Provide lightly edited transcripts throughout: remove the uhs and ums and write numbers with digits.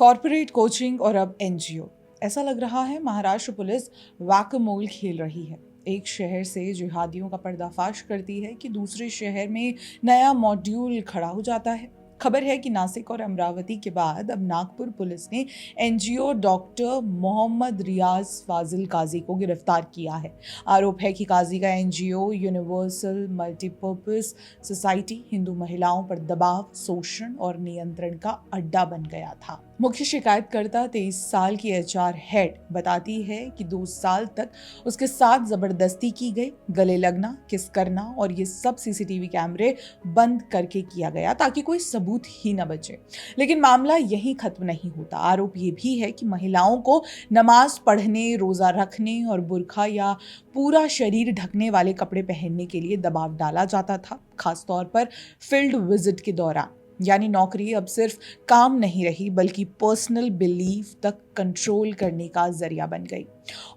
Corporate coaching और अब NGO. ऐसा लग रहा है महाराष्ट्र पुलिस वैक-ए-मोल खेल रही है। एक शहर से जिहादियों का पर्दाफाश करती है कि दूसरे शहर में नया मॉड्यूल खड़ा हो जाता है। खबर है कि नासिक और अमरावती के बाद अब नागपुर पुलिस ने एनजीओ डॉक्टर मोहम्मद रियाज फाजिल काजी को गिरफ्तार किया है। आरोप है कि काजी का NGO universal multipurpose society Hindu महिलाओं पर दबाव, शोषण और नियंत्रण का अड्डा बन गया था। मुख्य शिकायतकर्ता 23 साल की एचआर हेड बताती है कि 2 साल तक उसके साथ जबरदस्ती की गई, गले लगना, किस करना और ये सब सीसीटीवी कैमरे बंद करके किया गया ताकि कोई सबूत ही न बचे। लेकिन मामला यहीं खत्म नहीं होता। आरोप ये भी है कि महिलाओं को नमाज पढ़ने, रोजा रखने और बुर्का या पूरा शरीर ढकने वाले कपड़े पहनने के लिए दबाव डाला जाता था, खासतौर पर फील्ड विजिट के दौरान। यानी नौकरी अब सिर्फ काम नहीं रही बल्कि पर्सनल बिलीफ तक कंट्रोल करने का जरिया बन गई।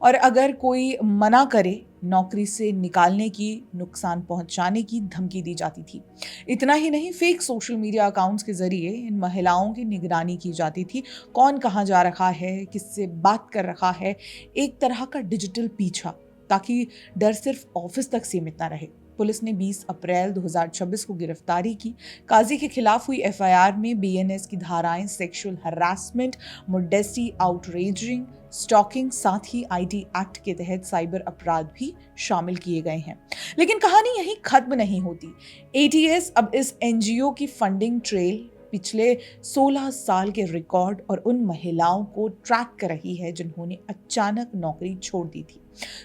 और अगर कोई मना करे, नौकरी से निकालने की, नुकसान पहुंचाने की धमकी दी जाती थी। इतना ही नहीं, फेक सोशल मीडिया अकाउंट्स के जरिए इन महिलाओं की निगरानी की जाती थी। कौन कहाँ जा रहा है, किससे बात कर रहा है, एक तरह का डिजिटल पीछा, ताकि डर सिर्फ ऑफिस तक सीमित ना रहे। पुलिस ने 20 अप्रैल 2026 को गिरफ्तारी की। काजी के खिलाफ हुई एफआईआर में बीएनएस की धाराएं sexual harassment, modesty, outraging, stalking, साथ ही आईटी एक्ट के तहत साइबर अपराध भी शामिल किए गए हैं। लेकिन कहानी यहीं खत्म नहीं होती। एटीएस अब इस एनजीओ की फंडिंग ट्रेल, पिछले 16 साल के रिकॉर्ड और उन महिलाओं को ट्रैक कर रही है जिन्होंने अचानक नौकरी छोड़ दी थी।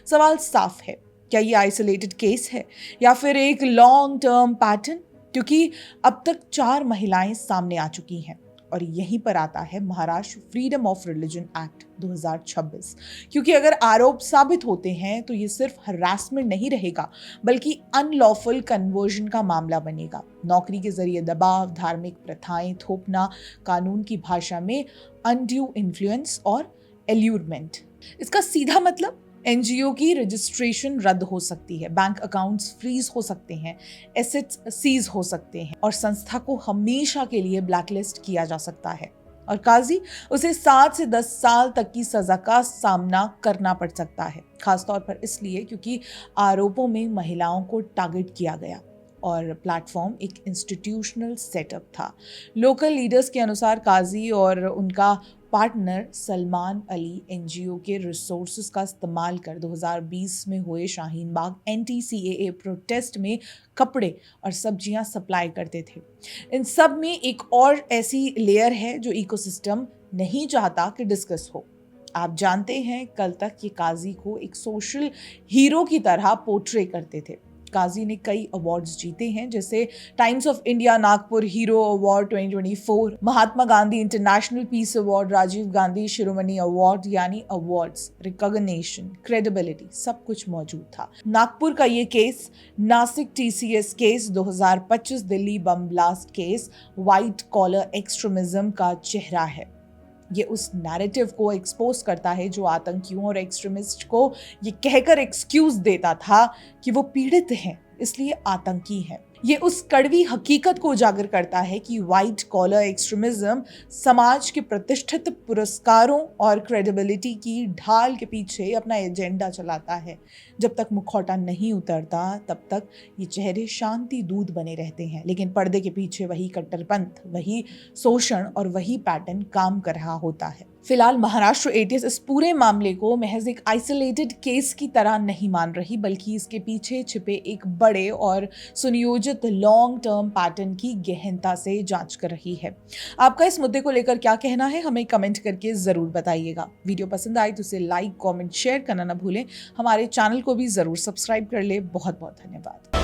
सवाल साफ है, क्या ये आइसोलेटेड केस है या फिर एक लॉन्ग टर्म पैटर्न? क्योंकि अब तक 4 महिलाएं सामने आ चुकी हैं। और यहीं पर आता है Maharashtra freedom of religion act 2026। क्योंकि अगर आरोप साबित होते हैं तो ये सिर्फ हरासमेंट नहीं रहेगा बल्कि अनलॉफुल कन्वर्जन का मामला बनेगा। नौकरी के जरिए दबाव, धार्मिक प्रथाएं थोपना, कानून की भाषा में अनड्यू इन्फ्लुएंस और एल्यूरमेंट। इसका सीधा मतलब एनजीओ की रजिस्ट्रेशन रद्द हो सकती है, बैंक अकाउंट्स फ्रीज हो सकते हैं, एसेट्स सीज हो सकते हैं और संस्था को हमेशा के लिए ब्लैकलिस्ट किया जा सकता है। और काजी, उसे 7 से 10 साल तक की सजा का सामना करना पड़ सकता है, खासतौर पर इसलिए क्योंकि आरोपों में महिलाओं को टारगेट किया गया और प्लेटफॉर्म एक इंस्टीट्यूशनल सेटअप था। लोकल लीडर्स के अनुसार काजी और उनका पार्टनर सलमान अली एनजीओ के रिसोर्सेज का इस्तेमाल कर 2020 में हुए शाहीन बाग एंटी-सीएए प्रोटेस्ट में कपड़े और सब्जियां सप्लाई करते थे। इन सब में एक और ऐसी लेयर है जो इकोसिस्टम नहीं चाहता कि डिस्कस हो। आप जानते हैं, कल तक ये काजी को एक सोशल हीरो की तरह पोर्ट्रे करते थे। काजी ने कई अवार्ड्स जीते हैं, जैसे Times of India Nagpur hero award 2024, Mahatma Gandhi international peace award, Rajiv Gandhi Shiromani award, यानी अवार्ड्स, रिकॉग्निशन, क्रेडिबिलिटी, सब कुछ मौजूद था। नागपुर का ये case, Nashik TCS case, 2025 Delhi bomb blast case, white collar extremism का चेहरा है। ये उस नैरेटिव को एक्सपोज करता है जो आतंकियों और एक्सट्रीमिस्ट को ये कहकर एक्सक्यूज देता था कि वो पीड़ित हैं, इसलिए आतंकी हैं। ये उस कड़वी हकीकत को उजागर करता है कि व्हाइट कॉलर एक्सट्रीमिज्म समाज के प्रतिष्ठित पुरस्कारों और क्रेडिबिलिटी की ढाल के पीछे अपना एजेंडा चलाता है। जब तक मुखौटा नहीं उतरता तब तक ये चेहरे शांति दूत बने रहते हैं, लेकिन पर्दे के पीछे वही कट्टरपंथ, वही शोषण और वही पैटर्न काम कर रहा होता है। फिलहाल महाराष्ट्र एटीएस इस पूरे मामले को महज एक आइसोलेटेड केस की तरह नहीं मान रही, बल्कि इसके पीछे छिपे एक बड़े और सुनियोजित लॉन्ग टर्म पैटर्न की गहनता से जांच कर रही है। आपका इस मुद्दे को लेकर क्या कहना है, हमें कमेंट करके जरूर बताइएगा। वीडियो पसंद आए तो उसे लाइक, कमेंट, शेयर करना ना भूलें। हमारे चैनल को भी जरूर सब्सक्राइब कर ले। बहुत बहुत धन्यवाद।